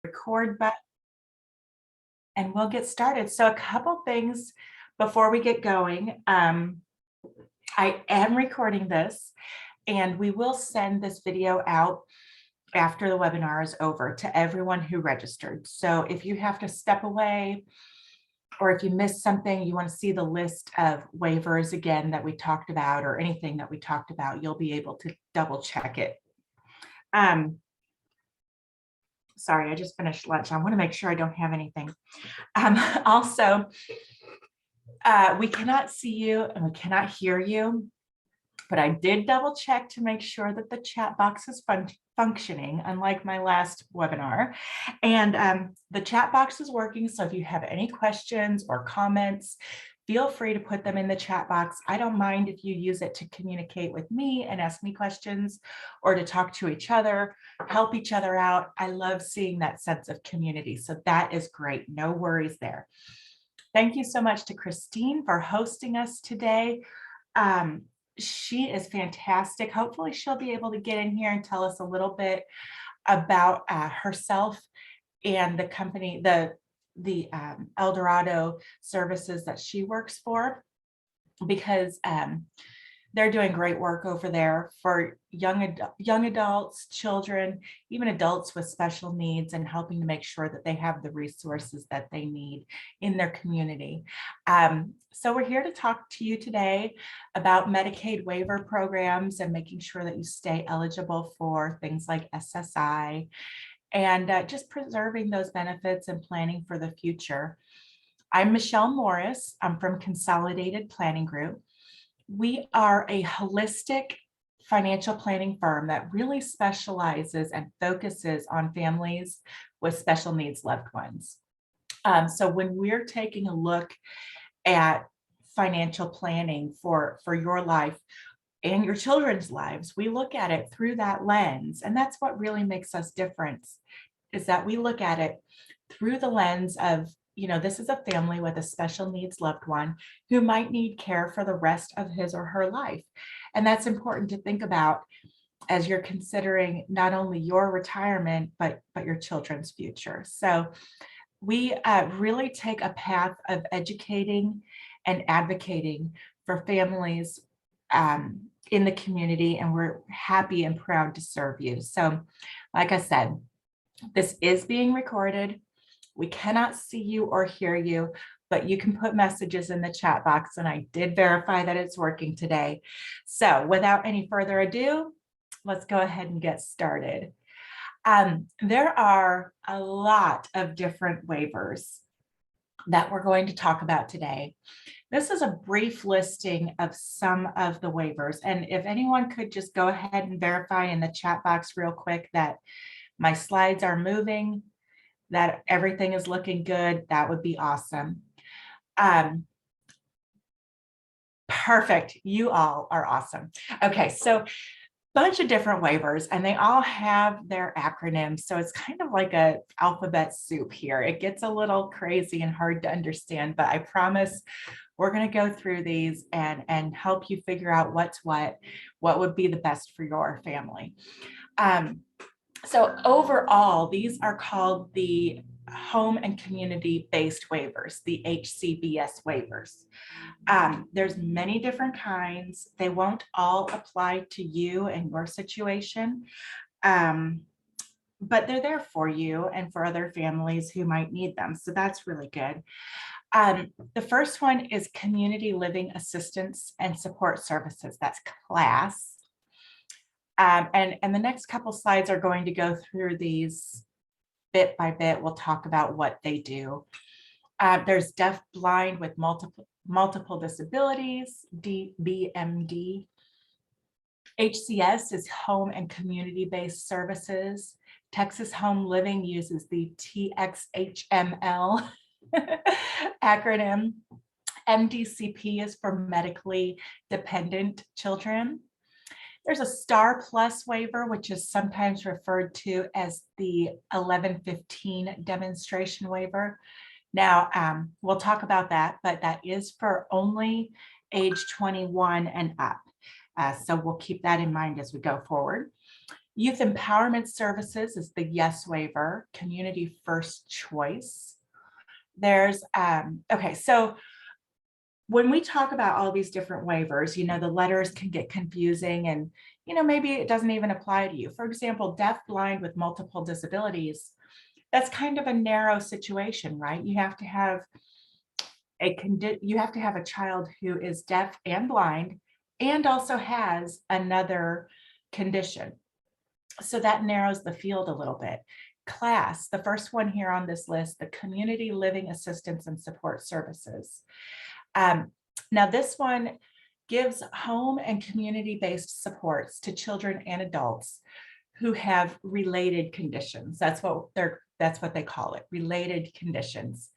Record button and we'll get started. So a couple things before we get going. I am recording this and we will send this video out after the webinar is over to everyone who registered. So if you have to step away or if you missed something, you want to see the list of waivers again that we talked about or anything that we talked about, you'll be able to double check it. Sorry, I just finished lunch. I want to make sure I don't have anything. Also, we cannot see you and we cannot hear you, but I did double check to make sure that the chat box is functioning, unlike my last webinar. And the chat box is working. So if you have any questions or comments, feel free to put them in the chat box. I don't mind if you use it to communicate with me and ask me questions or to talk to each other, help each other out. I love seeing that sense of community. So that is great. No worries there. Thank you so much to Christine for hosting us today. She is fantastic. Hopefully she'll be able to get in here and tell us a little bit about herself and the company, the Eldorado services that she works for, because they're doing great work over there for young adults, children, even adults with special needs, and helping to make sure that they have the resources that they need in their community. So we're here to talk to you today about Medicaid waiver programs and making sure that you stay eligible for things like SSI and just preserving those benefits and planning for the future. I'm Michelle Morris. I'm from Consolidated Planning Group. We are a holistic financial planning firm that really specializes and focuses on families with special needs loved ones. So when we're taking a look at financial planning for your life and your children's lives, we look at it through that lens. And that's what really makes us different, is that we look at it through the lens of, you know, this is a family with a special needs loved one who might need care for the rest of his or her life. And that's important to think about as you're considering not only your retirement, but your children's future. So we really take a path of educating and advocating for families in the community, and we're happy and proud to serve you. So like I said, this is being recorded. We cannot see you or hear you, but you can put messages in the chat box, and I did verify that it's working today. So without any further ado, let's go ahead and get started. There are a lot of different waivers that we're going to talk about today. This is a brief listing of some of the waivers, and if anyone could just go ahead and verify in the chat box real quick that my slides are moving, that everything is looking good, that would be awesome. Perfect, you all are awesome. Okay, so bunch of different waivers, and they all have their acronyms. So it's kind of like a alphabet soup here. It gets a little crazy and hard to understand, but I promise we're going to go through these and help you figure out what's what would be the best for your family. So overall, these are called the home and community-based waivers, the HCBS waivers. There's many different kinds. They won't all apply to you and your situation, but they're there for you and for other families who might need them. So that's really good. The first one is Community Living Assistance and Support Services. That's CLASS. And the next couple slides are going to go through these bit by bit. We'll talk about what they do. There's Deafblind with multiple disabilities, DBMD. HCS is Home and Community-Based Services. Texas Home Living uses the TXHML acronym. MDCP is for Medically Dependent Children. There's a STAR Plus waiver, which is sometimes referred to as the 1115 demonstration waiver. Now, we'll talk about that, but that is for only age 21 and up. So we'll keep that in mind as we go forward. Youth Empowerment Services is the yes waiver, community first choice. There's, okay, so when we talk about all these different waivers, you know, the letters can get confusing and, you know, maybe it doesn't even apply to you. For example, deaf-blind with multiple disabilities, that's kind of a narrow situation, right? You have to have a child who is deaf and blind and also has another condition. So that narrows the field a little bit. Class, the first one here on this list, the Community Living Assistance and Support Services. Now this one gives home and community-based supports to children and adults who have related conditions. That's what they call it, related conditions.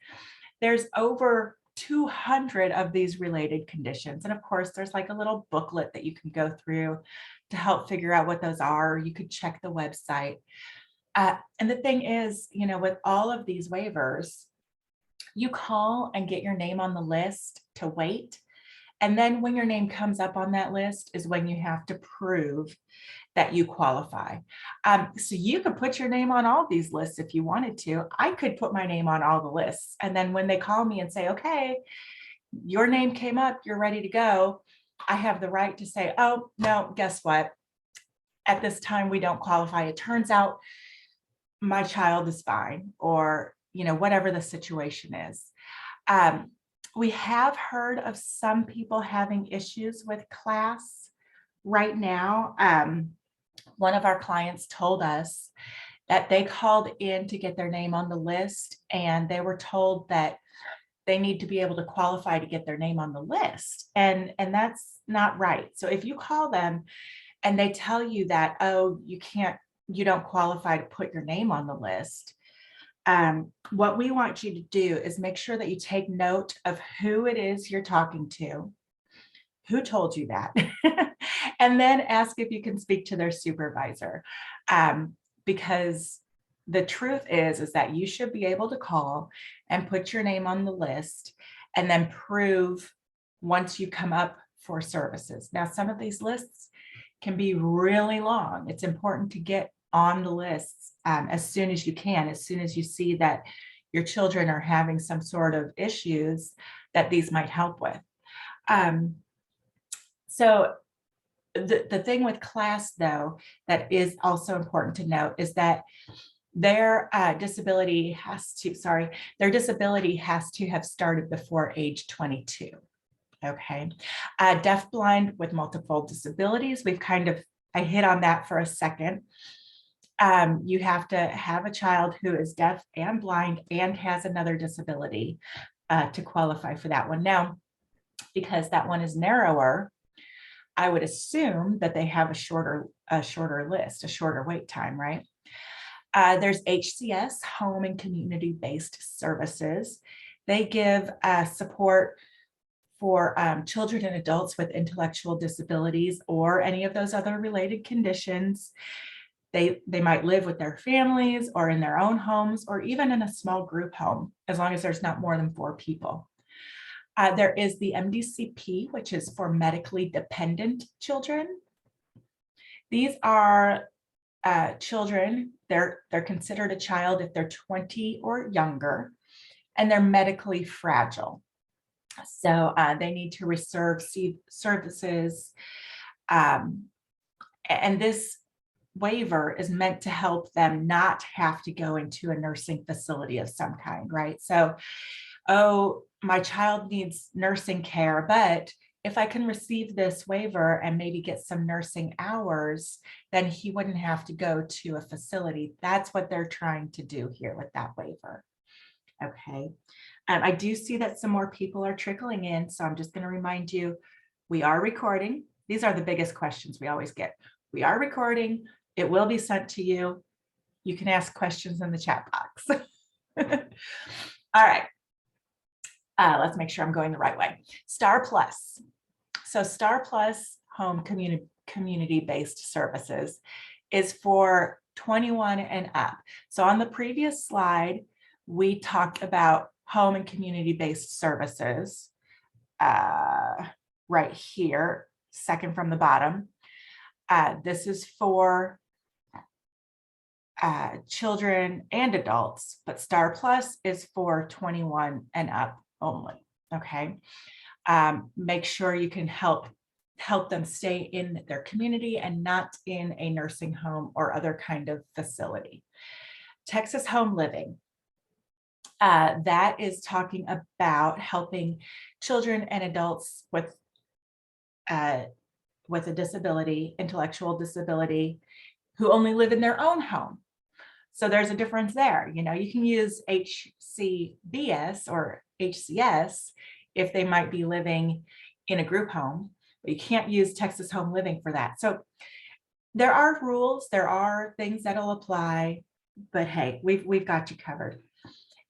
There's over 200 of these related conditions. And of course, there's like a little booklet that you can go through to help figure out what those are. You could check the website. And the thing is, you know, with all of these waivers, you call and get your name on the list to wait. And then when your name comes up on that list is when you have to prove that you qualify. So you could put your name on all these lists if you wanted to. I could put my name on all the lists. And then when they call me and say, okay, your name came up, you're ready to go, I have the right to say, oh, no, guess what? At this time, we don't qualify. It turns out my child is fine, or, you know, whatever the situation is. We have heard of some people having issues with class right now. One of our clients told us that they called in to get their name on the list and they were told that they need to be able to qualify to get their name on the list. And that's not right. So if you call them and they tell you that, oh, you don't qualify to put your name on the list, what we want you to do is make sure that you take note of who it is you're talking to, who told you that, and then ask if you can speak to their supervisor. Because the truth is that you should be able to call and put your name on the list and then prove once you come up for services. Now, some of these lists can be really long. It's important to get on the lists as soon as you can, as soon as you see that your children are having some sort of issues that these might help with. So the thing with class, though, that is also important to note is that their disability has to have started before age 22. Okay, deaf-blind with multiple disabilities, I hit on that for a second. You have to have a child who is deaf and blind and has another disability to qualify for that one. Now, because that one is narrower, I would assume that they have a shorter list, a shorter wait time, right? There's HCS, Home and Community-Based Services. They give support for children and adults with intellectual disabilities or any of those other related conditions. They might live with their families or in their own homes or even in a small group home, as long as there's not more than 4 people. There is the MDCP, which is for medically dependent children. These are children, they're considered a child if they're 20 or younger, and they're medically fragile. So they need to receive services. And this waiver is meant to help them not have to go into a nursing facility of some kind, right? So, oh, my child needs nursing care, but if I can receive this waiver and maybe get some nursing hours, then he wouldn't have to go to a facility. That's what they're trying to do here with that waiver. Okay. I do see that some more people are trickling in, so I'm just going to remind you, we are recording. These are the biggest questions we always get. We are recording. It will be sent to you. You can ask questions in the chat box. All right. Let's make sure I'm going the right way. Star Plus. So Star Plus Home Community-Based Services is for 21 and up. So on the previous slide, we talked about home and community-based services right here, second from the bottom. This is for children and adults, but Star Plus is for 21 and up only. Okay. Make sure you can help them stay in their community and not in a nursing home or other kind of facility. Texas Home Living. That is talking about helping children and adults with a disability, intellectual disability, who only live in their own home. So there's a difference there. You know, you can use HCBS or HCS if they might be living in a group home, but you can't use Texas Home Living for that. So there are rules, there are things that'll apply, but hey, we've got you covered.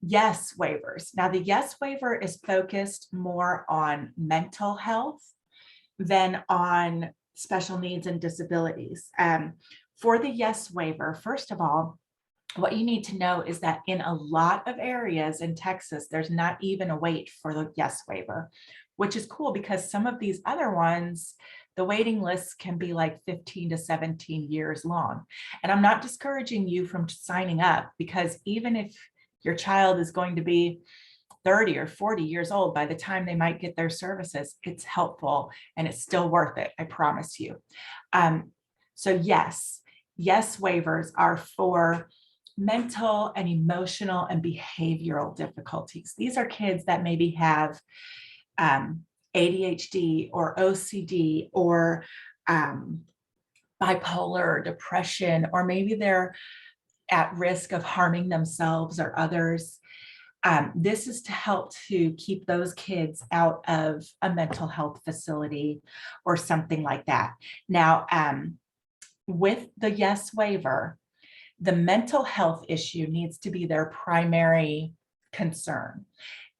Yes waivers. Now the yes waiver is focused more on mental health than on special needs and disabilities. For the yes waiver, first of all, what you need to know is that in a lot of areas in Texas, there's not even a wait for the yes waiver, which is cool because some of these other ones, the waiting lists can be like 15 to 17 years long. And I'm not discouraging you from signing up, because even if your child is going to be 30 or 40 years old by the time they might get their services, it's helpful and it's still worth it, I promise you. So yes waivers are for mental and emotional and behavioral difficulties. These are kids that maybe have ADHD or OCD or bipolar or depression, or maybe they're at risk of harming themselves or others. This is to help to keep those kids out of a mental health facility or something like that. Now, with the yes waiver, the mental health issue needs to be their primary concern.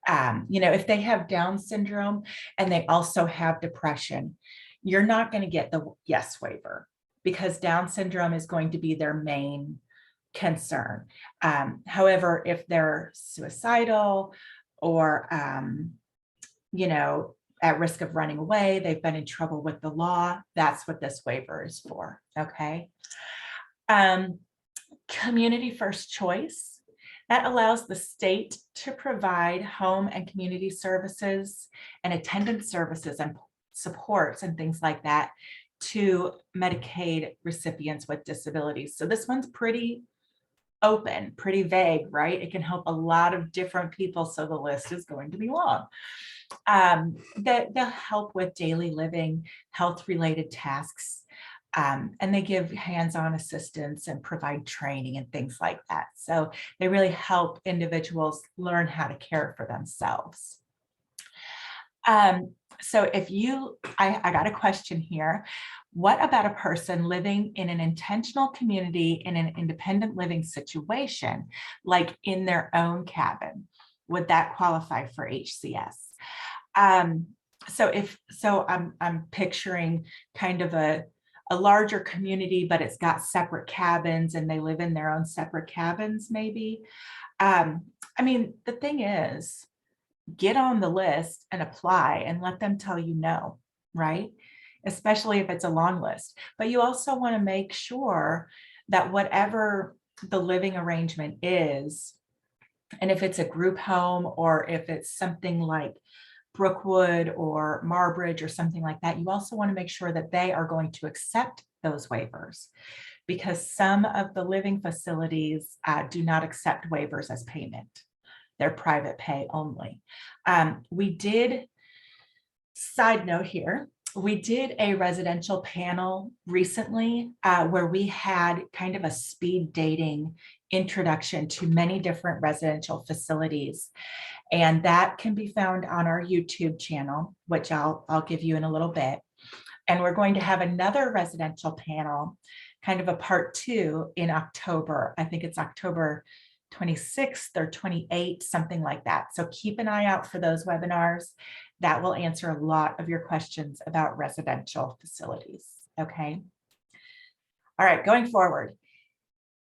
You know, if they have Down syndrome and they also have depression, you're not going to get the yes waiver because Down syndrome is going to be their main concern. However, if they're suicidal or, you know, at risk of running away, they've been in trouble with the law, that's what this waiver is for. Okay. Community first choice, that allows the state to provide home and community services and attendance services and supports and things like that to Medicaid recipients with disabilities. So this one's pretty open, pretty vague, right? It can help a lot of different people, so the list is going to be long. They'll help with daily living, health-related tasks, and they give hands-on assistance and provide training and things like that. So they really help individuals learn how to care for themselves. So if you, I got a question here. What about a person living in an intentional community in an independent living situation, like in their own cabin? Would that qualify for HCS? So I'm picturing kind of a larger community, but it's got separate cabins and they live in their own separate cabins, maybe. I mean, the thing is, get on the list and apply and let them tell you no, right? Especially if it's a long list. But you also want to make sure that whatever the living arrangement is, and if it's a group home or if it's something like Brookwood or Marbridge or something like that, you also want to make sure that they are going to accept those waivers, because some of the living facilities do not accept waivers as payment. They're private pay only. We did, side note here, we did a residential panel recently where we had kind of a speed dating introduction to many different residential facilities. And that can be found on our YouTube channel, which I'll give you in a little bit. And we're going to have another residential panel, kind of a part 2 in October. I think it's October 26th or 28th, something like that. So keep an eye out for those webinars. That will answer a lot of your questions about residential facilities. Okay. All right, going forward.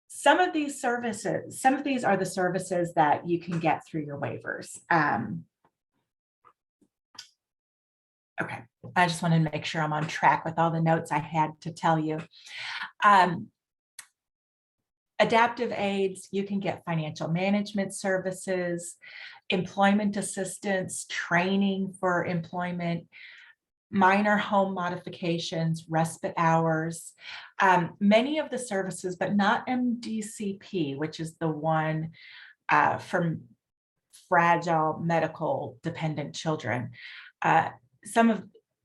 Some of these services, some of these are the services that you can get through your waivers. Okay, I just wanted to make sure I'm on track with all the notes I had to tell you. Adaptive aids, you can get financial management services, employment assistance, training for employment, minor home modifications, respite hours, many of the services, but not MDCP, which is the one from fragile medical dependent children.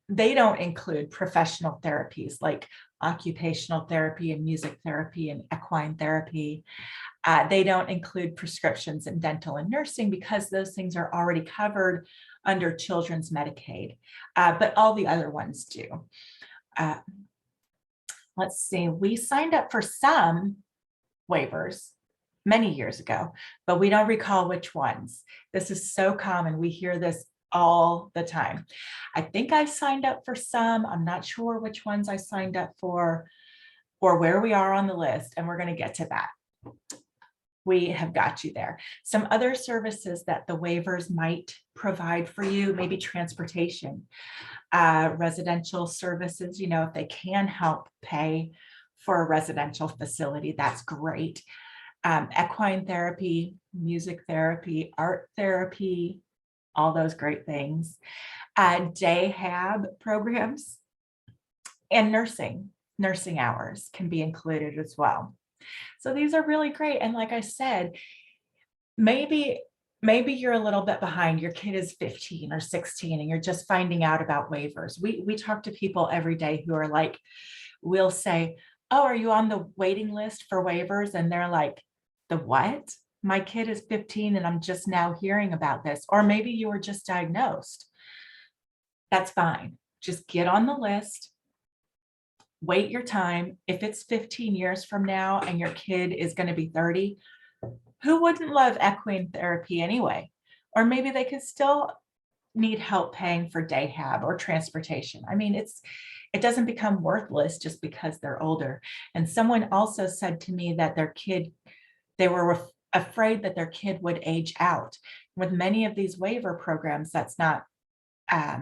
They don't include professional therapies like occupational therapy and music therapy and equine therapy. They don't include prescriptions in dental and nursing because those things are already covered under children's Medicaid, but all the other ones do. Let's see, we signed up for some waivers many years ago, but we don't recall which ones. This is so common. We hear this all the time. I think I signed up for some. I'm not sure which ones I signed up for or where we are on the list, and we're going to get to that. We have got you there. Some other services that the waivers might provide for you, maybe transportation, residential services, you know, if they can help pay for a residential facility, that's great. Equine therapy, music therapy, art therapy, all those great things. Dayhab programs and nursing hours can be included as well. So these are really great. And like I said, maybe you're a little bit behind. Your kid is 15 or 16 and you're just finding out about waivers. We talk to people every day who are like, we'll say, oh, are you on the waiting list for waivers? And they're like, the what? My kid is 15 and I'm just now hearing about this. Or maybe you were just diagnosed. That's fine. Just get on the list. Wait your time. If it's 15 years from now and your kid is going to be 30, who wouldn't love equine therapy anyway? Or maybe they could still need help paying for dayhab or transportation. I mean, it doesn't become worthless just because they're older. And someone also said to me that they were afraid that their kid would age out. With many of these waiver programs, that's not a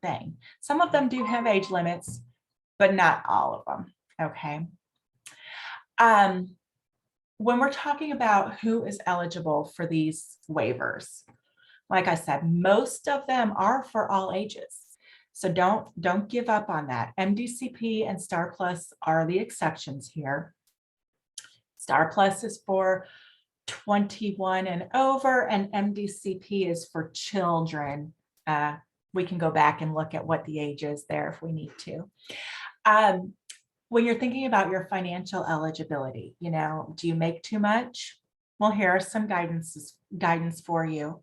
thing. Some of them do have age limits, but not all of them. Okay. When we're talking about who is eligible for these waivers, like I said, most of them are for all ages. So don't give up on that. MDCP and Star Plus are the exceptions here. Star Plus is for 21 and over, and MDCP is for children. We can go back and look at what the age is there if we need to. When you're thinking about your financial eligibility, you know, do you make too much? Well, here are some guidance for you.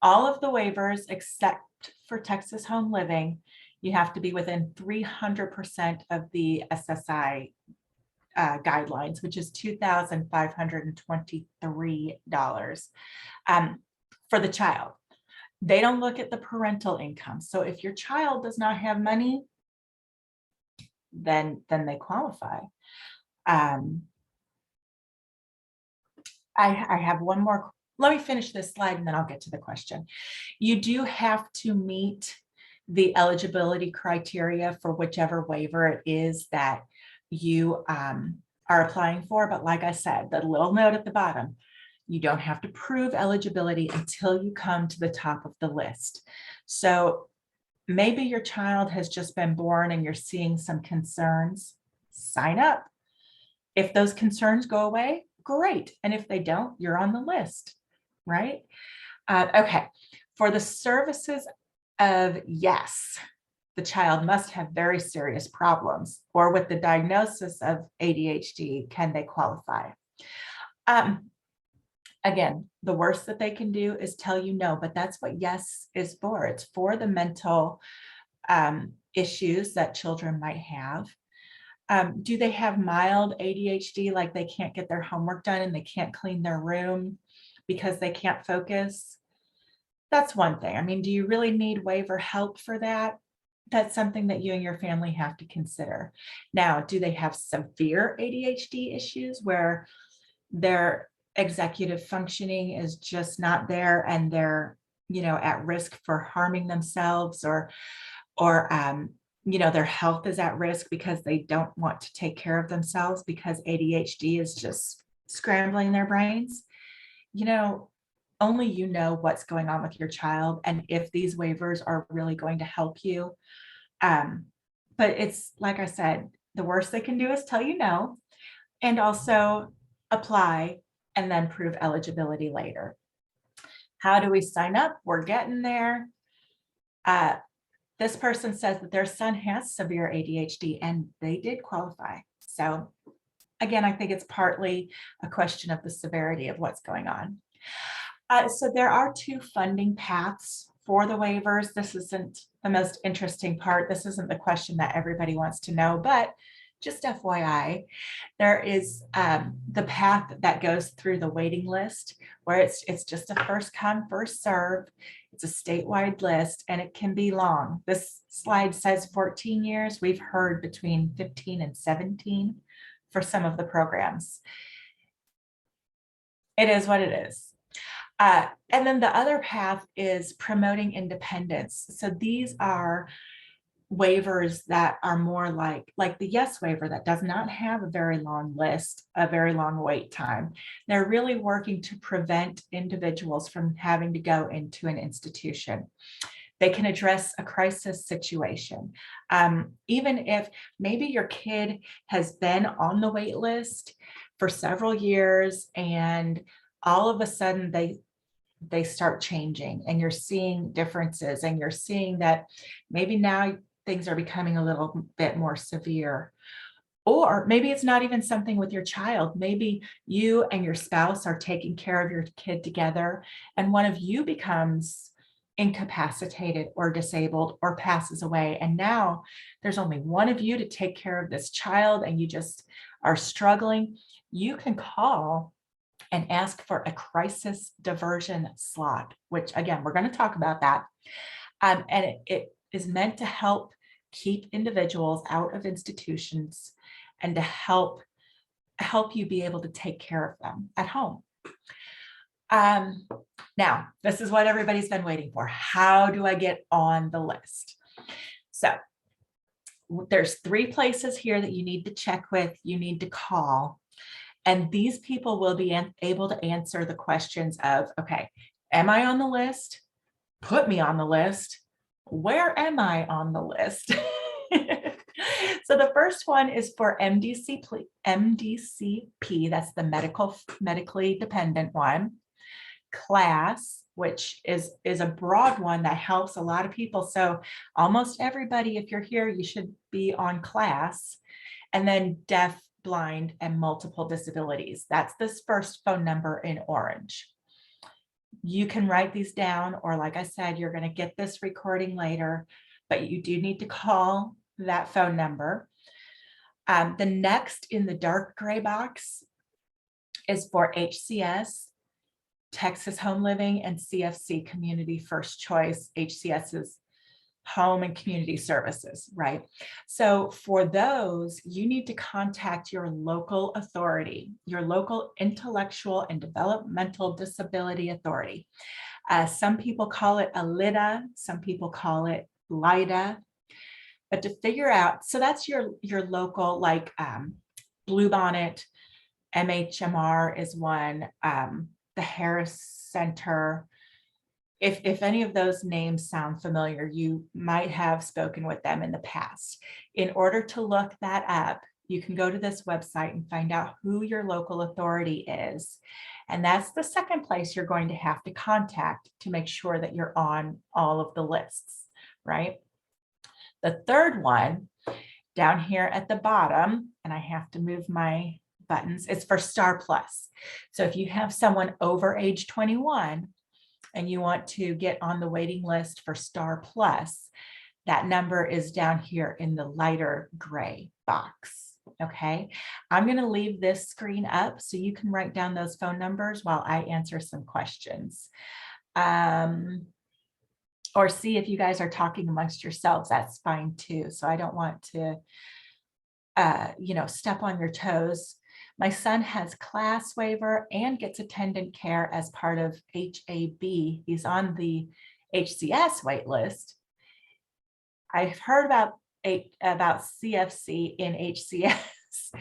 All of the waivers, except for Texas Home Living, you have to be within 300% of the SSI guidelines, which is $2,523 for the child. They don't look at the parental income. So if your child does not have money, then they qualify. I have one more. Let me finish this slide and then I'll get to the question. You do have to meet the eligibility criteria for whichever waiver it is that you are applying for. But like I said, the little note at the bottom, you don't have to prove eligibility until you come to the top of the list. So maybe your child has just been born and you're seeing some concerns, sign up. If those concerns go away, great. And if they don't, you're on the list, right? Okay, for the services of yes, the child must have very serious problems, or with the diagnosis of ADHD, can they qualify? Again, the worst that they can do is tell you no, but that's what yes is for. It's for the mental issues that children might have. Do they have mild ADHD, like they can't get their homework done and they can't clean their room because they can't focus? That's one thing. I mean, do you really need waiver help for that? That's something that you and your family have to consider. Now, do they have severe ADHD issues where their executive functioning is just not there and they're, you know, at risk for harming themselves, or you know, their health is at risk because they don't want to take care of themselves because ADHD is just scrambling their brains. Only you know what's going on with your child and if these waivers are really going to help you. But it's like I said, the worst they can do is tell you no, and also apply and then prove eligibility later. How do we sign up? We're getting there. This person says that their son has severe ADHD and they did qualify. So again, I think it's partly a question of the severity of what's going on. So there are 2 funding paths for the waivers. This isn't the most interesting part. This isn't the question that everybody wants to know, but just FYI, there is the path that goes through the waiting list, where it's just a first come, first serve. It's a statewide list and it can be long. This slide says 14 years. We've heard between 15 and 17 for some of the programs. It is what it is. And then the other path is promoting independence. So these are waivers that are more like the yes waiver that does not have a very long list, a very long wait time. They're really working to prevent individuals from having to go into an institution. They can address a crisis situation. Even if maybe your kid has been on the wait list for several years and all of a sudden they start changing and you're seeing differences and you're seeing that maybe now things are becoming a little bit more severe. Or maybe it's not even something with your child. Maybe you and your spouse are taking care of your kid together and one of you becomes incapacitated or disabled or passes away. And now there's only one of you to take care of this child and you just are struggling. You can call and ask for a crisis diversion slot, which again, we're going to talk about that. And it is meant to help keep individuals out of institutions and to help you be able to take care of them at home. Now, this is what everybody's been waiting for. How do I get on the list? So there's 3 places here that you need to check with, you need to call. And these people will be able to answer the questions of, okay, am I on the list? Put me on the list. Where am I on the list? So the first one is for MDCP, that's the medically dependent one. Class, which is a broad one that helps a lot of people. So almost everybody, if you're here, you should be on class. And then deaf, blind, and multiple disabilities. That's this first phone number in orange. You can write these down, or like I said, you're going to get this recording later, but you do need to call that phone number. The next in the dark gray box is for HCS, Texas Home Living, and CFC, Community First Choice. HCS is Home and Community Services, right? So for those, you need to contact your local authority, your local intellectual and developmental disability authority. Some people call it ALIDA, some people call it LIDA, but to figure out, so that's your local, like Bluebonnet, MHMR is one, the Harris Center. If any of those names sound familiar, you might have spoken with them in the past. In order to look that up, you can go to this website and find out who your local authority is. And that's the second place you're going to have to contact to make sure that you're on all of the lists, right? The third one down here at the bottom, and I have to move my buttons, it's for Star Plus. So if you have someone over age 21, and you want to get on the waiting list for Star Plus, that number is down here in the lighter gray box, okay? I'm going to leave this screen up so you can write down those phone numbers while I answer some questions. Or see if you guys are talking amongst yourselves, that's fine too. So I don't want to, step on your toes. My son has class waiver and gets attendant care as part of HAB. He's on the HCS wait list. I've heard about CFC in HCS.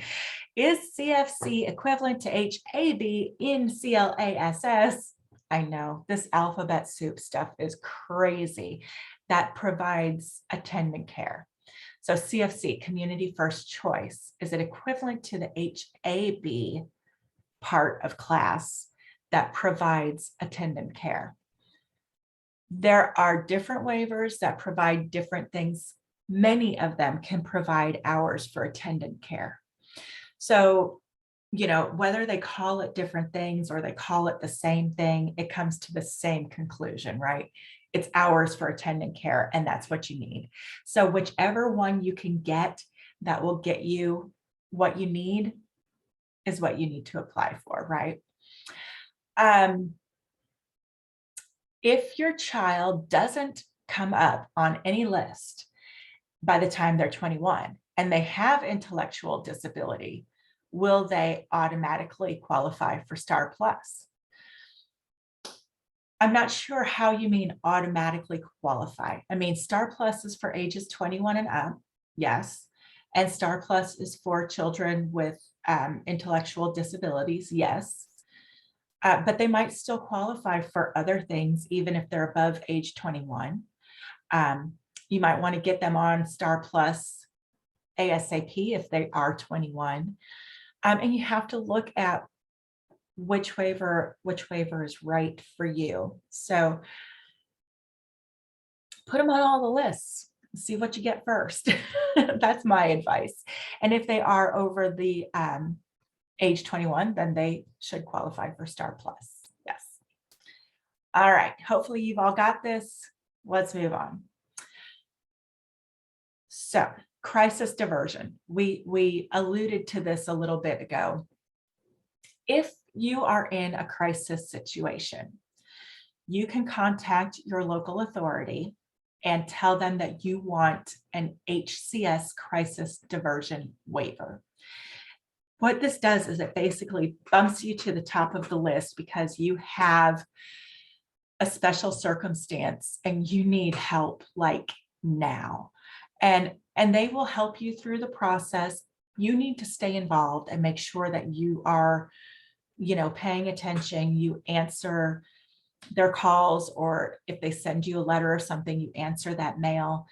Is CFC equivalent to HAB in CLASS? I know this alphabet soup stuff is crazy. That provides attendant care. So CFC, Community First Choice, is it equivalent to the HAB part of class that provides attendant care? There are different waivers that provide different things. Many of them can provide hours for attendant care. So, you know, whether they call it different things or they call it the same thing, it comes to the same conclusion, right? It's hours for attendant care, and that's what you need. So whichever one you can get that will get you what you need is what you need to apply for, right? If your child doesn't come up on any list by the time they're 21 and they have intellectual disability, will they automatically qualify for Star Plus? I'm not sure how you mean automatically qualify. I mean, Star Plus is for ages 21 and up, yes. And Star Plus is for children with intellectual disabilities, yes. But they might still qualify for other things, even if they're above age 21. You might want to get them on Star Plus ASAP if they are 21. And you have to look at which waiver is right for you. So put them on all the lists, see what you get first. That's my advice. And if they are over the age 21, then they should qualify for Star Plus. Yes. All right. Hopefully you've all got this. Let's move on. So crisis diversion. We alluded to this a little bit ago. If you are in a crisis situation, you can contact your local authority and tell them that you want an HCS crisis diversion waiver. What this does is it basically bumps you to the top of the list because you have a special circumstance and you need help like now. And they will help you through the process. You need to stay involved and make sure that you are, you know, paying attention. You answer their calls, or if they send you a letter or something, you answer that mail,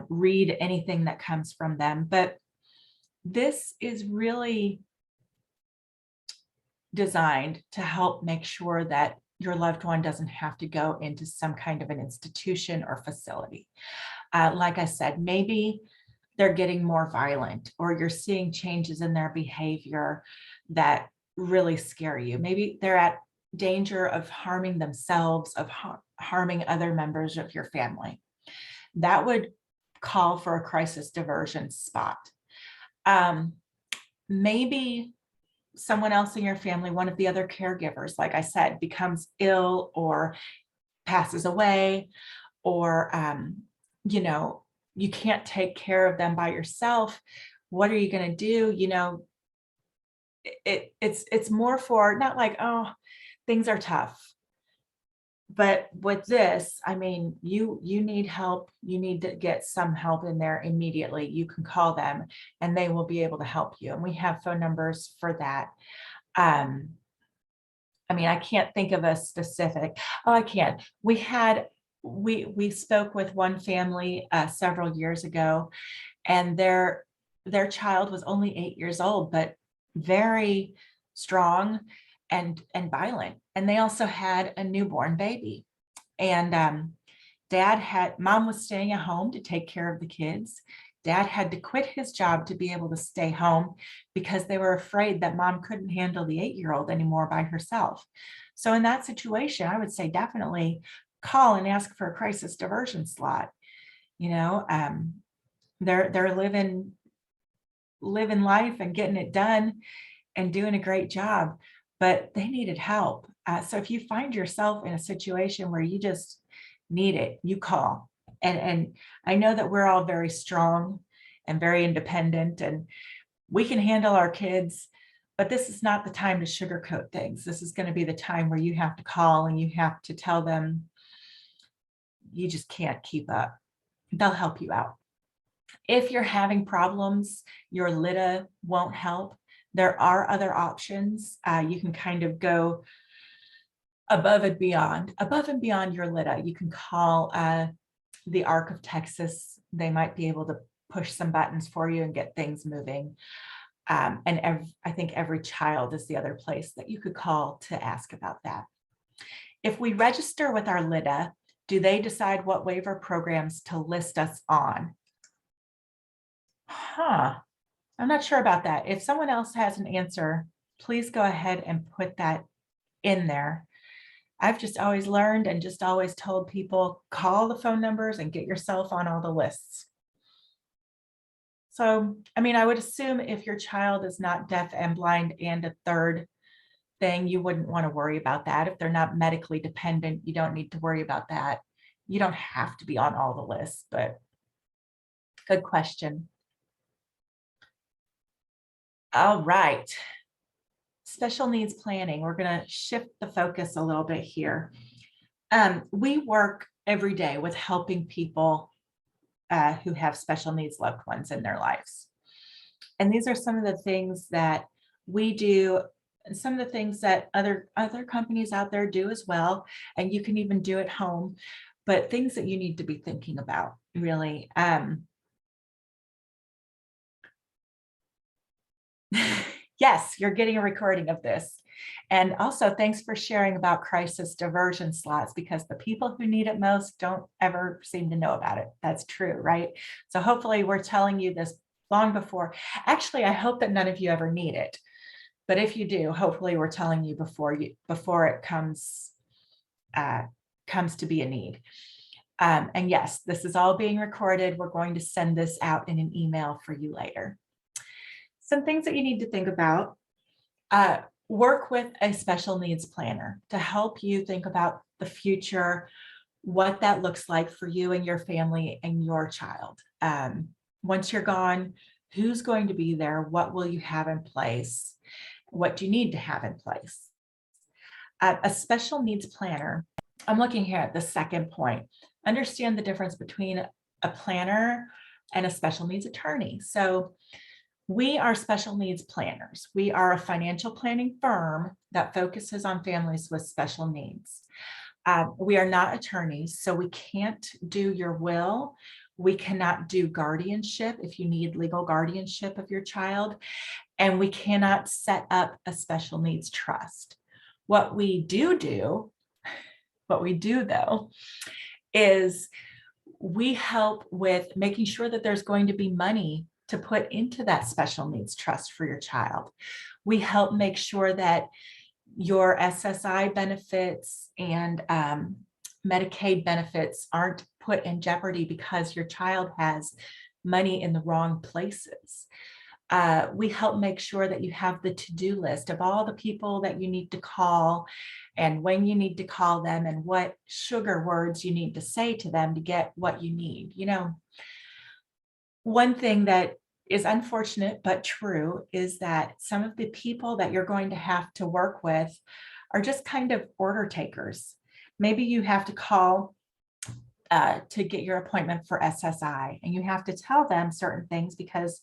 read anything that comes from them. But this is really designed to help make sure that your loved one doesn't have to go into some kind of an institution or facility. Like I said, maybe they're getting more violent, or you're seeing changes in their behavior that really scare you. Maybe they're at danger of harming themselves, of harming other members of your family. That would call for a crisis diversion spot. Maybe someone else in your family, one of the other caregivers, like I said, becomes ill or passes away, or you know, you can't take care of them by yourself. What are you going to do? You know, it's more for not like, oh, things are tough. But with this, I mean, you need help. You need to get some help in there immediately. You can call them and they will be able to help you. And we have phone numbers for that. I mean, I can't think of a specific. Oh, I can. We spoke with one family several years ago, and their child was only 8 years old, but very strong and violent. And they also had a newborn baby. And mom was staying at home to take care of the kids. Dad had to quit his job to be able to stay home because they were afraid that mom couldn't handle the 8-year-old anymore by herself. So in that situation, I would say definitely call and ask for a crisis diversion slot. You know, they're living life and getting it done and doing a great job, but they needed help. So if you find yourself in a situation where you just need it, you call. And I know that we're all very strong and very independent, and we can handle our kids, but this is not the time to sugarcoat things. This is going to be the time where you have to call and you have to tell them you just can't keep up. They'll help you out. If you're having problems, your LIDA won't help, There are other options. You can kind of go above and beyond your LIDA. You can call the ARC of Texas. They might be able to push some buttons for you and get things moving. And I think Every Child is the other place that you could call to ask about that. If we register with our LIDA, do they decide what waiver programs to list us on? I'm not sure about that. If someone else has an answer, please go ahead and put that in there. I've just always learned and just always told people, call the phone numbers and get yourself on all the lists. So, I mean, I would assume if your child is not deaf and blind and a third thing, you wouldn't want to worry about that. If they're not medically dependent, you don't need to worry about that. You don't have to be on all the lists, but good question. All right. Special needs planning. We're going to shift the focus a little bit here. We work every day with helping people who have special needs loved ones in their lives. And these are some of the things that we do, and some of the things that other companies out there do as well. And you can even do at home, but things that you need to be thinking about, really. Yes, you're getting a recording of this. And also thanks for sharing about crisis diversion slots, because the people who need it most don't ever seem to know about it. That's true, right? So hopefully we're telling you this long before. Actually, I hope that none of you ever need it. But if you do, hopefully we're telling you before it comes to be a need. And yes, this is all being recorded. We're going to send this out in an email for you later. Some things that you need to think about. Work with a special needs planner to help you think about the future, what that looks like for you and your family and your child. Once you're gone, who's going to be there? What will you have in place? What do you need to have in place? A special needs planner, I'm looking here at the second point. Understand the difference between a planner and a special needs attorney. So we are special needs planners. We are a financial planning firm that focuses on families with special needs. We are not attorneys, so we can't do your will. We cannot do guardianship if you need legal guardianship of your child, and we cannot set up a special needs trust. What we do though, is we help with making sure that there's going to be money to put into that special needs trust for your child. We help make sure that your SSI benefits and Medicaid benefits aren't put in jeopardy because your child has money in the wrong places. We help make sure that you have the to-do list of all the people that you need to call and when you need to call them and what sugar words you need to say to them to get what you need. You know, one thing that is unfortunate but true is that some of the people that you're going to have to work with are just kind of order takers. Maybe you have to call to get your appointment for SSI, and you have to tell them certain things because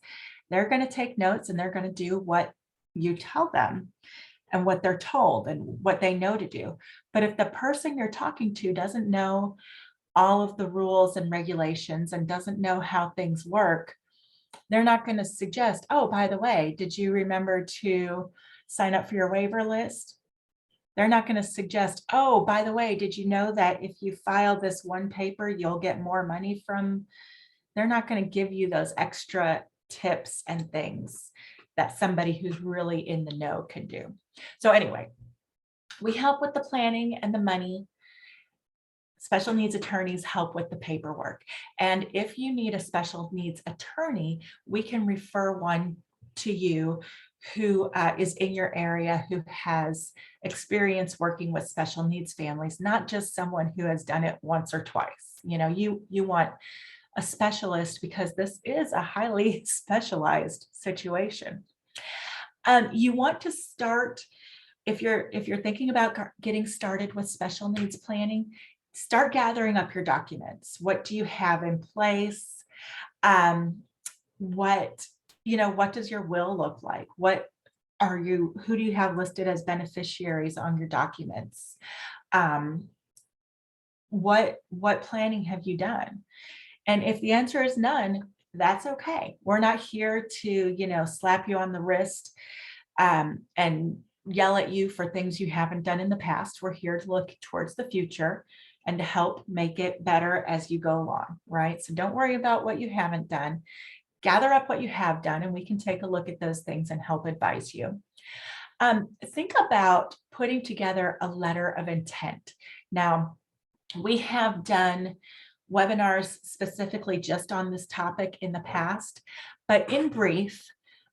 they're going to take notes and they're going to do what you tell them and what they're told and what they know to do. But if the person you're talking to doesn't know all of the rules and regulations and doesn't know how things work, they're not going to suggest, oh, by the way, did you remember to sign up for your waiver list? They're not going to suggest, oh, by the way, did you know that if you file this one paper, you'll get more money from? They're not going to give you those extra tips and things that somebody who's really in the know can do. So anyway, we help with the planning and the money. Special needs attorneys help with the paperwork. And if you need a special needs attorney, we can refer one to you who is in your area, who has experience working with special needs families, not just someone who has done it once or twice. You know, you want a specialist because this is a highly specialized situation. You want to start, if you're thinking about getting started with special needs planning, start gathering up your documents. What do you have in place? What does your will look like? What who do you have listed as beneficiaries on your documents? What planning have you done? And if the answer is none, that's okay. We're not here to, slap you on the wrist and yell at you for things you haven't done in the past. We're here to look towards the future and to help make it better as you go along, right? So don't worry about what you haven't done. Gather up what you have done, and we can take a look at those things and help advise you. Think about putting together a letter of intent. Now, we have done webinars specifically just on this topic in the past, but in brief,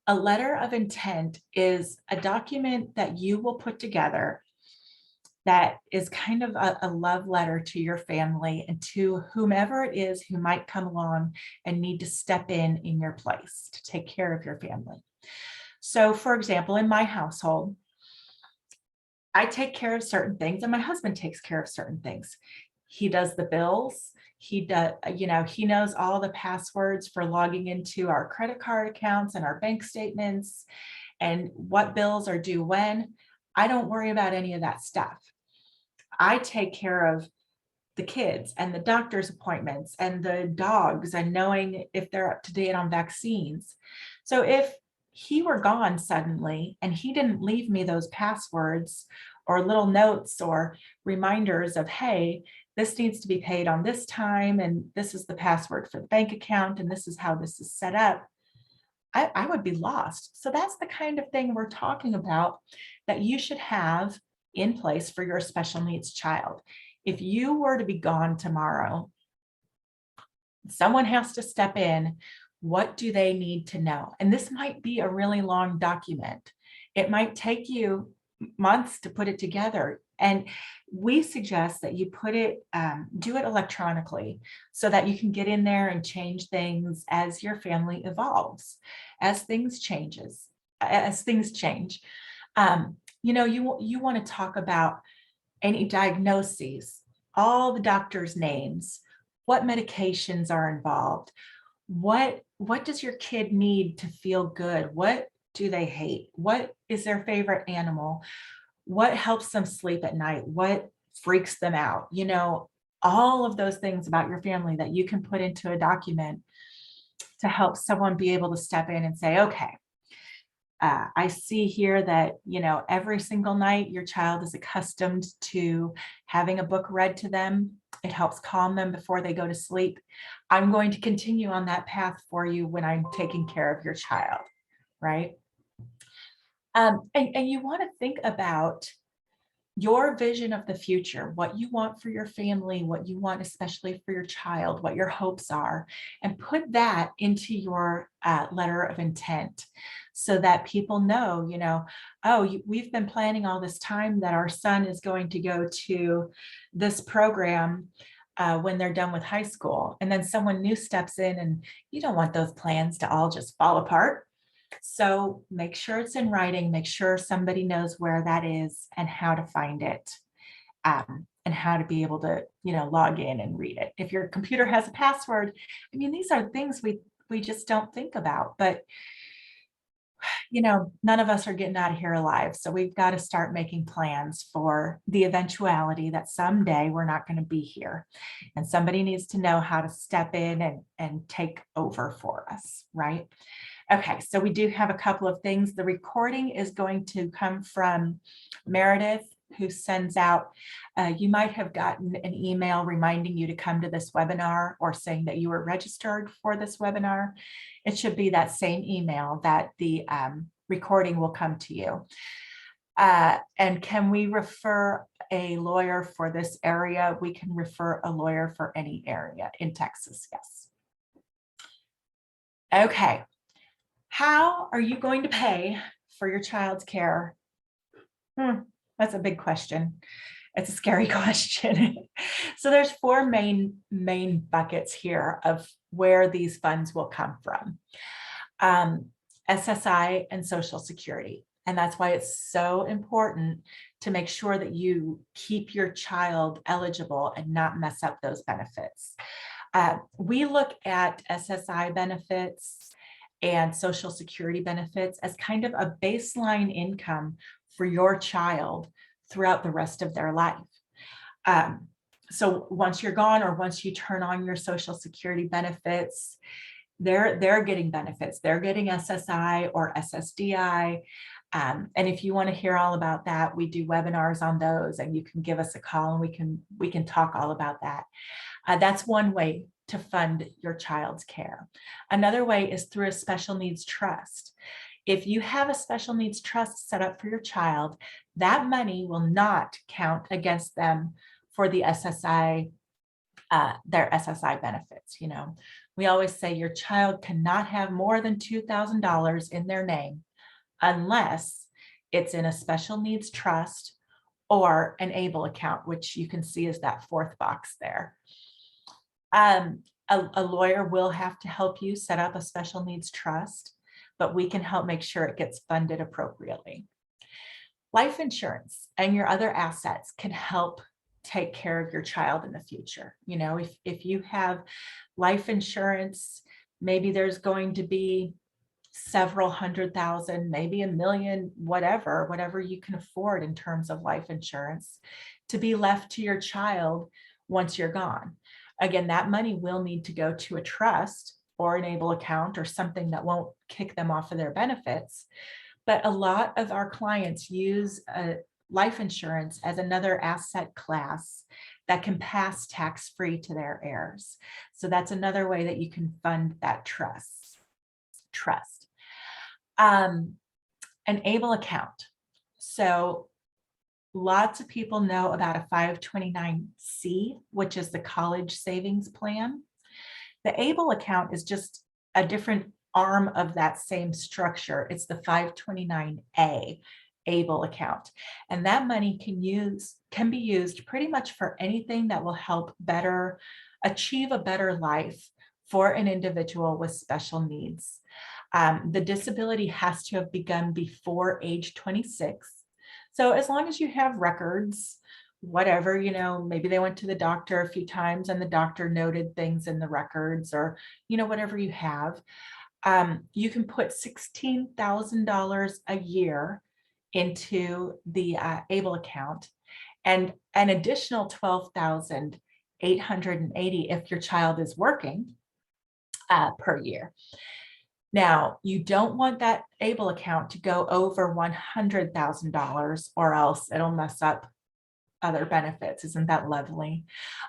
a letter of intent is a document that you will put together that is kind of a love letter to your family and to whomever it is who might come along and need to step in your place to take care of your family. So for example, in my household, I take care of certain things and my husband takes care of certain things. He does the bills. He does, he knows all the passwords for logging into our credit card accounts and our bank statements and what bills are due when. I don't worry about any of that stuff. I take care of the kids and the doctor's appointments and the dogs and knowing if they're up to date on vaccines. So if he were gone suddenly and he didn't leave me those passwords or little notes or reminders of, hey, this needs to be paid on this time, and this is the password for the bank account, and this is how this is set up, I would be lost. So that's the kind of thing we're talking about that you should have in place for your special needs child. If you were to be gone tomorrow, someone has to step in. What do they need to know? And this might be a really long document. It might take you months to put it together. And we suggest that you put it, do it electronically so that you can get in there and change things as your family evolves, as things change. You want to talk about any diagnoses, all the doctors' names, what medications are involved, what does your kid need to feel good? What do they hate? What is their favorite animal? What helps them sleep at night? What freaks them out? All of those things about your family that you can put into a document to help someone be able to step in and say, okay, I see here that, every single night your child is accustomed to having a book read to them. It helps calm them before they go to sleep. I'm going to continue on that path for you when I'm taking care of your child, right? And you want to think about your vision of the future, what you want for your family, what you want especially for your child, what your hopes are, and put that into your letter of intent so that people know, we've been planning all this time that our son is going to go to this program when they're done with high school. And then someone new steps in and you don't want those plans to all just fall apart. So make sure it's in writing, make sure somebody knows where that is and how to find it, and how to be able to, log in and read it. If your computer has a password, these are things we just don't think about, but none of us are getting out of here alive. So we've got to start making plans for the eventuality that someday we're not going to be here. And somebody needs to know how to step in and take over for us, right? Okay, so we do have a couple of things. The recording is going to come from Meredith, who sends out, you might have gotten an email reminding you to come to this webinar or saying that you were registered for this webinar. It should be that same email that the recording will come to you. And can we refer a lawyer for this area? We can refer a lawyer for any area in Texas, yes. Okay. How are you going to pay for your child's care? That's a big question. It's a scary question. So there's four main buckets here of where these funds will come from. SSI and Social Security. And that's why it's so important to make sure that you keep your child eligible and not mess up those benefits. We look at SSI benefits and Social Security benefits as kind of a baseline income for your child throughout the rest of their life. So once you're gone, or once you turn on your Social Security benefits, they're getting benefits. They're getting SSI or SSDI. And if you want to hear all about that, we do webinars on those, and you can give us a call and we can talk all about that. That's one way to fund your child's care. Another way is through a special needs trust. If you have a special needs trust set up for your child, that money will not count against them for the SSI, their SSI benefits. You know, we always say your child cannot have more than $2,000 in their name unless it's in a special needs trust or an ABLE account, which you can see is that fourth box there. A lawyer will have to help you set up a special needs trust, but we can help make sure it gets funded appropriately. Life insurance and your other assets can help take care of your child in the future. You know, if you have life insurance, maybe there's going to be several $100,000, maybe $1 million, whatever you can afford in terms of life insurance to be left to your child once you're gone. Again, that money will need to go to a trust or an ABLE account or something that won't kick them off of their benefits. But a lot of our clients use life insurance as another asset class that can pass tax-free to their heirs. So that's another way that you can fund that trust. An ABLE account. So lots of people know about a 529C, which is the college savings plan. The ABLE account is just a different arm of that same structure. It's the 529A ABLE account. And that money can be used pretty much for anything that will help achieve a better life for an individual with special needs. The disability has to have begun before age 26. So as long as you have records, whatever, you know, maybe they went to the doctor a few times and the doctor noted things in the records, or, you know, whatever you have, you can put $16,000 a year into the ABLE account, and an additional $12,880 if your child is working per year. Now, you don't want that ABLE account to go over $100,000, or else it'll mess up other benefits. Isn't that lovely?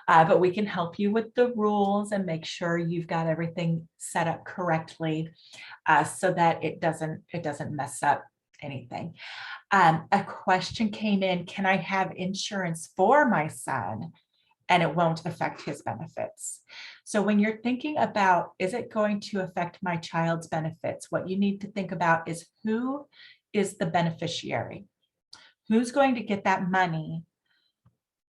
But we can help you with the rules and make sure you've got everything set up correctly so that it doesn't mess up anything. A question came in: can I have insurance for my son and it won't affect his benefits? So when you're thinking about, is it going to affect my child's benefits, what you need to think about is, who is the beneficiary? Who's going to get that money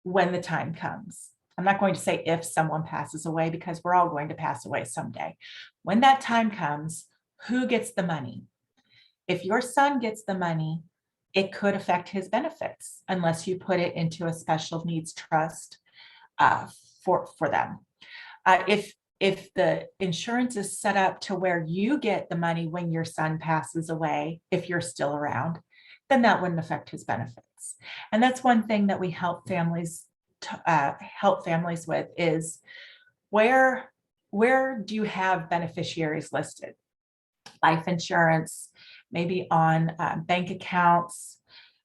when the time comes? I'm not going to say if someone passes away, because we're all going to pass away someday. When that time comes, who gets the money? If your son gets the money, it could affect his benefits unless you put it into a special needs trust for them. If the insurance is set up to where you get the money when your son passes away, if you're still around, then that wouldn't affect his benefits. And that's one thing that we help families with is, where do you have beneficiaries listed? Life insurance, maybe on bank accounts,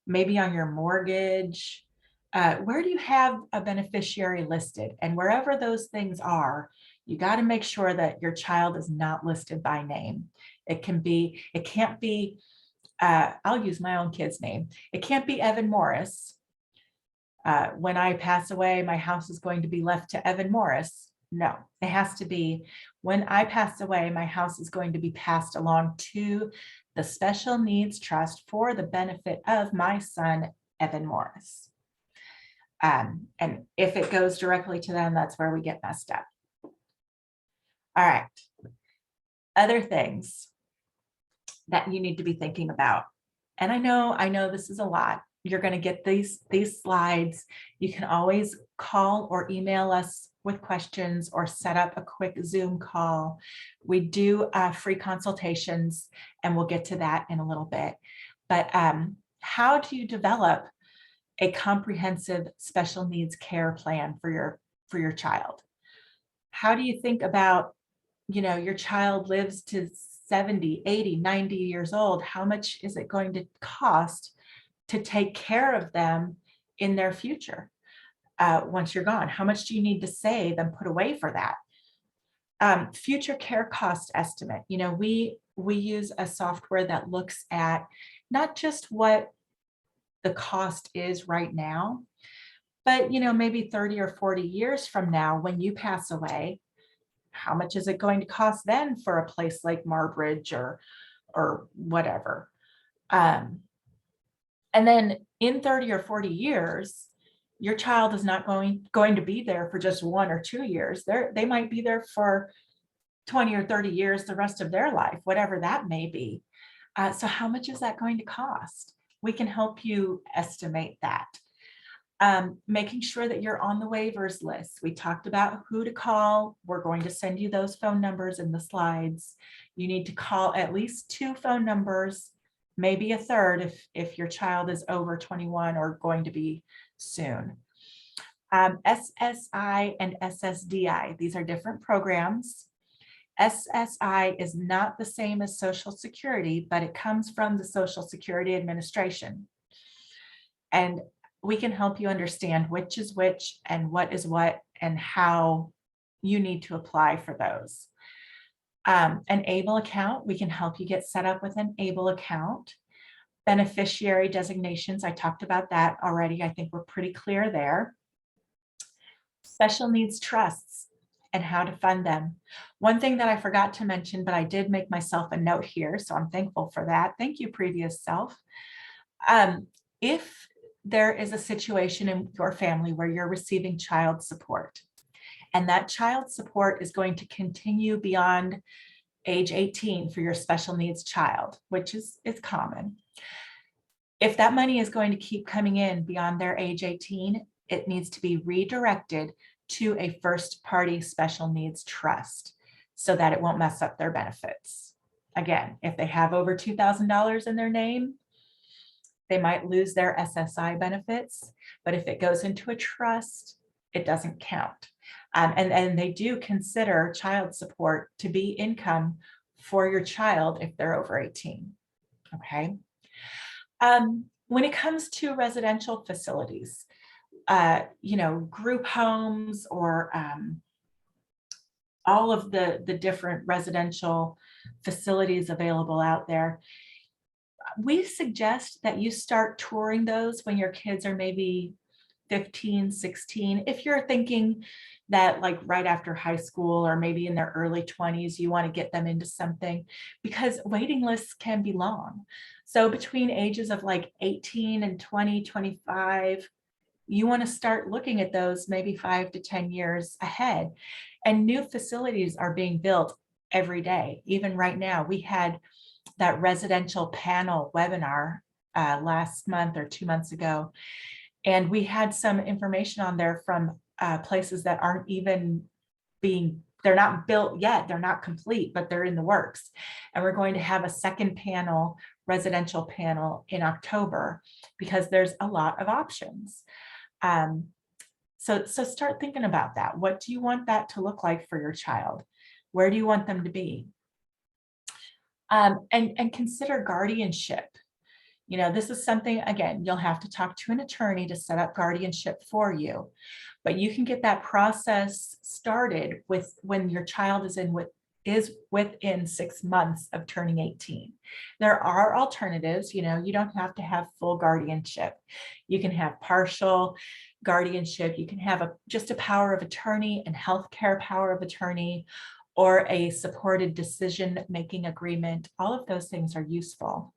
maybe on your mortgage. Where do you have a beneficiary listed? And wherever those things are, you got to make sure that your child is not listed by name. It can't be, I'll use my own kid's name. It can't be Evan Morris. When I pass away, my house is going to be left to Evan Morris. No, it has to be, when I pass away, my house is going to be passed along to the Special Needs Trust for the benefit of my son, Evan Morris. And if it goes directly to them, that's where we get messed up. All right. Other things that you need to be thinking about. And I know this is a lot, You're going to get these slides. You can always call or email us with questions or set up a quick Zoom call. We do free consultations, and we'll get to that in a little bit. But how do you develop a comprehensive special needs care plan for your child? How do you think about, your child lives to 70, 80, 90 years old? How much is it going to cost to take care of them in their future once you're gone? How much do you need to save and put away for that? Future care cost estimate. We use a software that looks at not just what the cost is right now, but maybe 30 or 40 years from now, when you pass away, how much is it going to cost then for a place like Marbridge or whatever? And then in 30 or 40 years, your child is not going to be there for just 1 or 2 years. They might be there for 20 or 30 years, the rest of their life, whatever that may be. So how much is that going to cost? We can help you estimate that. Making sure that you're on the waivers list. We talked about who to call. We're going to send you those phone numbers in the slides. You need to call at least 2 phone numbers, maybe a third if your child is over 21 or going to be soon. SSI and SSDI, these are different programs. SSI is not the same as Social Security, but it comes from the Social Security Administration. And we can help you understand which is which and what is what and how you need to apply for those. An ABLE account, we can help you get set up with an ABLE account. Beneficiary designations, I talked about that already. I think we're pretty clear there. Special needs trusts and how to fund them. One thing that I forgot to mention, but I did make myself a note here, so I'm thankful for that. Thank you, previous self. If there is a situation in your family where you're receiving child support, and that child support is going to continue beyond age 18 for your special needs child, which is common. If that money is going to keep coming in beyond their age 18, it needs to be redirected to a first party special needs trust so that it won't mess up their benefits. Again, if they have over $2,000 in their name, they might lose their SSI benefits, but if it goes into a trust, it doesn't count. And they do consider child support to be income for your child if they're over 18, okay? When it comes to residential facilities, group homes or all of the different residential facilities available out there, we suggest that you start touring those when your kids are maybe 15, 16. If you're thinking that like right after high school or maybe in their early 20s, you want to get them into something, because waiting lists can be long. So between ages of like 18 and 20, 25, you want to start looking at those maybe 5 to 10 years ahead. And new facilities are being built every day. Even right now, we had that residential panel webinar last month or 2 months ago. And we had some information on there from places that aren't even they're not built yet, they're not complete, but they're in the works. And we're going to have a second panel, residential panel in October, because there's a lot of options. So start thinking about that. What do you want that to look like for your child? Where do you want them to be? And consider guardianship. This is something, again, you'll have to talk to an attorney to set up guardianship for you, but you can get that process started with when your child is within 6 months of turning 18. There are alternatives. You don't have to have full guardianship. You can have partial guardianship. You can have just a power of attorney and healthcare power of attorney, or a supported decision-making agreement. All of those things are useful.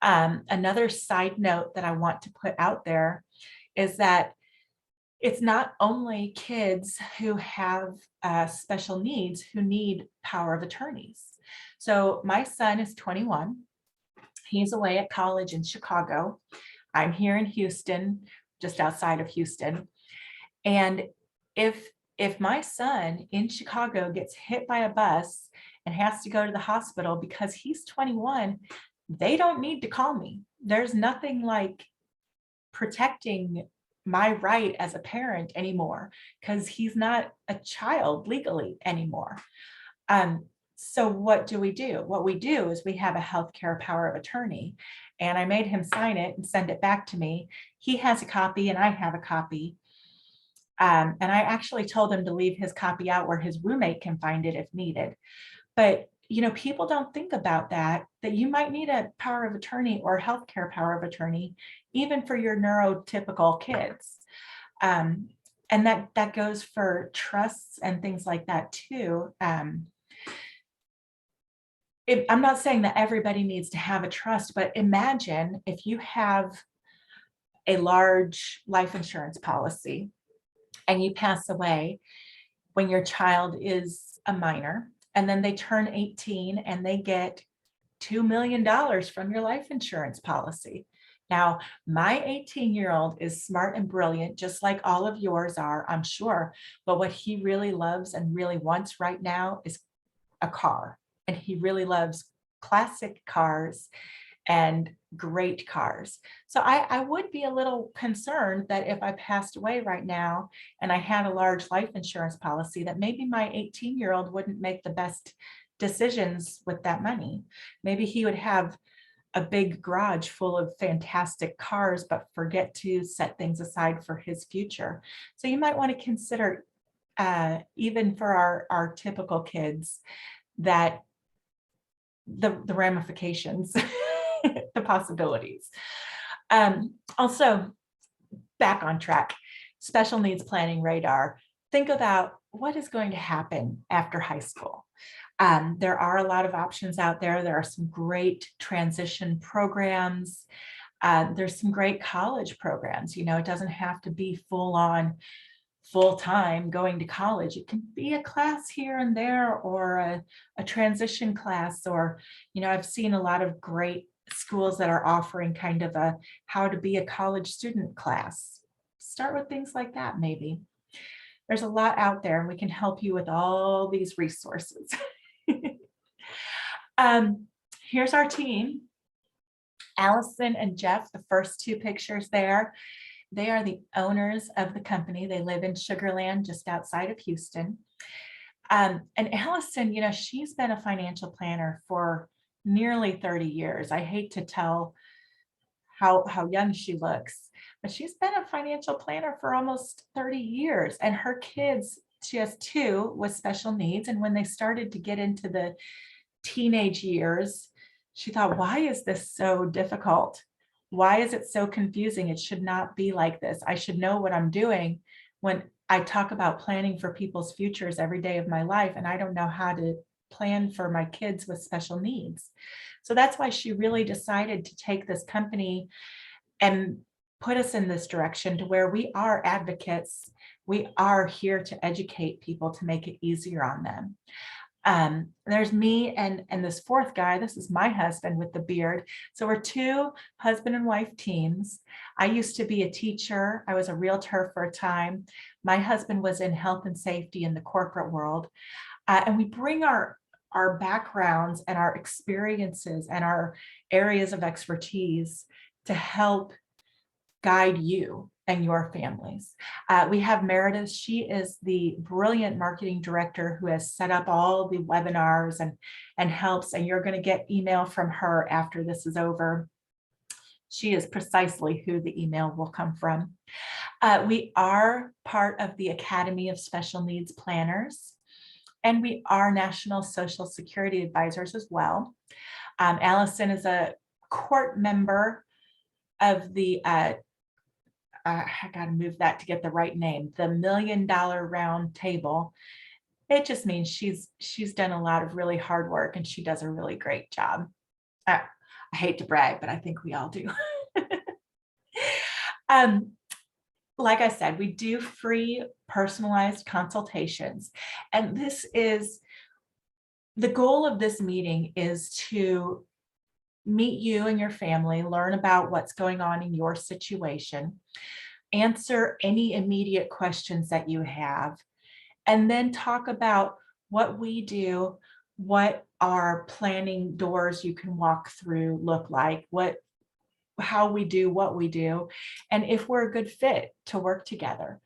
Another side note that I want to put out there is that it's not only kids who have special needs who need power of attorneys. So my son is 21. He's away at college in Chicago. I'm here in Houston, just outside of Houston. And if my son in Chicago gets hit by a bus and has to go to the hospital because he's 21, they don't need to call me. There's nothing like protecting my right as a parent anymore because he's not a child legally anymore. So what do? What we do is we have a healthcare power of attorney, and I made him sign it and send it back to me. He has a copy and I have a copy. And I actually told him to leave his copy out where his roommate can find it if needed. But people don't think about that you might need a power of attorney or healthcare power of attorney, even for your neurotypical kids. And that goes for trusts and things like that too. I'm not saying that everybody needs to have a trust, but imagine if you have a large life insurance policy and you pass away when your child is a minor, and then they turn 18 and they get $2 million from your life insurance policy. Now, my 18-year-old is smart and brilliant, just like all of yours are, I'm sure. But what he really loves and really wants right now is a car. And he really loves classic cars and great cars. So I would be a little concerned that if I passed away right now and I had a large life insurance policy, that maybe my 18-year-old wouldn't make the best decisions with that money. Maybe he would have a big garage full of fantastic cars, but forget to set things aside for his future. So you might want to consider, even for our typical kids, that the ramifications, the possibilities. Also, back on track, special needs planning radar. Think about what is going to happen after high school. There are a lot of options out there. There are some great transition programs. There's some great college programs. It doesn't have to be full-time going to college. It can be a class here and there, or a transition class, or I've seen a lot of great schools that are offering kind of a how to be a college student class. Start with things like that. Maybe there's a lot out there and we can help you with all these resources. Here's our team. Allison and Jeff, the first two pictures there, they are the owners of the company. They live in Sugar Land, just outside of Houston. And Allison, she's been a financial planner for nearly 30 years. I hate to tell how young she looks, but she's been a financial planner for almost 30 years. And her kids, she has two with special needs. And when they started to get into the teenage years, she thought, why is this so difficult? Why is it so confusing? It should not be like this. I should know what I'm doing when I talk about planning for people's futures every day of my life, and I don't know how to plan for my kids with special needs. So that's why she really decided to take this company and put us in this direction to where we are advocates. We are here to educate people to make it easier on them. There's me and this fourth guy. This is my husband with the beard. So we're two husband and wife teams. I used to be a teacher. I was a realtor for a time. My husband was in health and safety in the corporate world. And we bring our backgrounds and our experiences and our areas of expertise to help guide you and your families. We have Meredith. She is the brilliant marketing director who has set up all the webinars and helps, and you're going to get email from her after this is over. She is precisely who the email will come from. We are part of the Academy of Special Needs Planners, and we are National Social Security advisors as well. Allison is a court member of the I got to move that to get the right name, the $1 Million Round Table. It just means she's done a lot of really hard work and she does a really great job. I hate to brag, but I think we all do. Like I said, we do free personalized consultations. And this is the goal of this meeting, is to meet you and your family, learn about what's going on in your situation, answer any immediate questions that you have, and then talk about what we do, what our planning doors you can walk through look like, how we do what we do, and if we're a good fit to work together.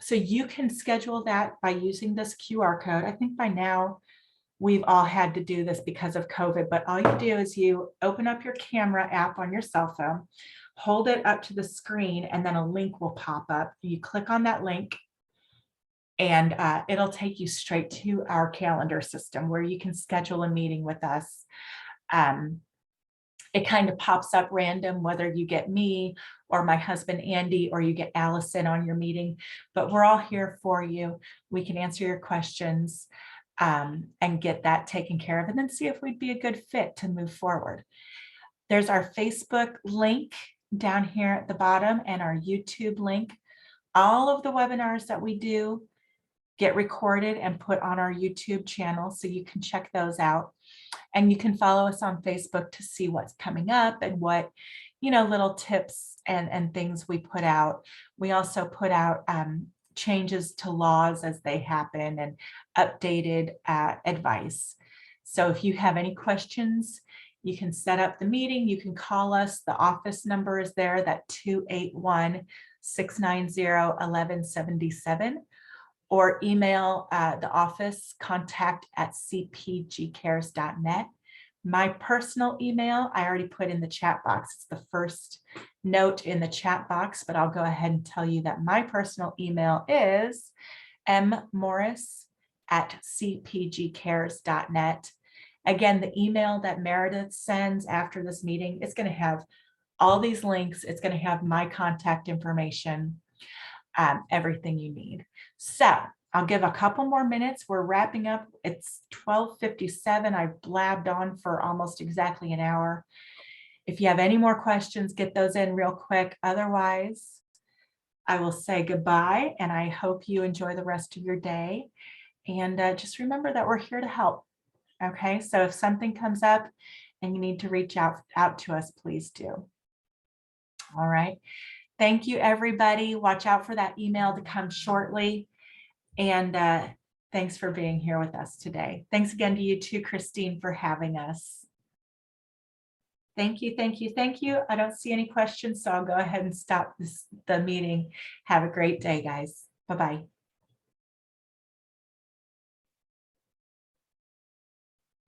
So you can schedule that by using this QR code. I think by now we've all had to do this because of COVID, but all you do is you open up your camera app on your cell phone, hold it up to the screen, and then a link will pop up. You click on that link, and it'll take you straight to our calendar system where you can schedule a meeting with us. It kind of pops up random, whether you get me or my husband, Andy, or you get Allison on your meeting, but we're all here for you. We can answer your questions and get that taken care of, and then see if we'd be a good fit to move forward. There's our Facebook link down here at the bottom and our YouTube link. All of the webinars that we do get recorded and put on our YouTube channel, so you can check those out. And you can follow us on Facebook to see what's coming up and what, little tips and things we put out. We also put out changes to laws as they happen and updated advice. So if you have any questions, you can set up the meeting. You can call us. The office number is there, that 281-690-1177. Or email the office, contact@cpgcares.net. My personal email, I already put in the chat box. It's the first note in the chat box, but I'll go ahead and tell you that my personal email is mmorris@cpgcares.net. Again, the email that Meredith sends after this meeting is going to have all these links. It's going to have my contact information, everything you need. So I'll give a couple more minutes. We're wrapping up. It's 12:57. I've blabbed on for almost exactly an hour. If you have any more questions, get those in real quick. Otherwise, I will say goodbye, and I hope you enjoy the rest of your day. And just remember that we're here to help. Okay, so if something comes up and you need to reach out to us, please do. All right. Thank you, everybody. Watch out for that email to come shortly. And thanks for being here with us today. Thanks again to you too, Christine, for having us. Thank you, thank you, thank you. I don't see any questions, so I'll go ahead and stop the meeting. Have a great day, guys. Bye-bye.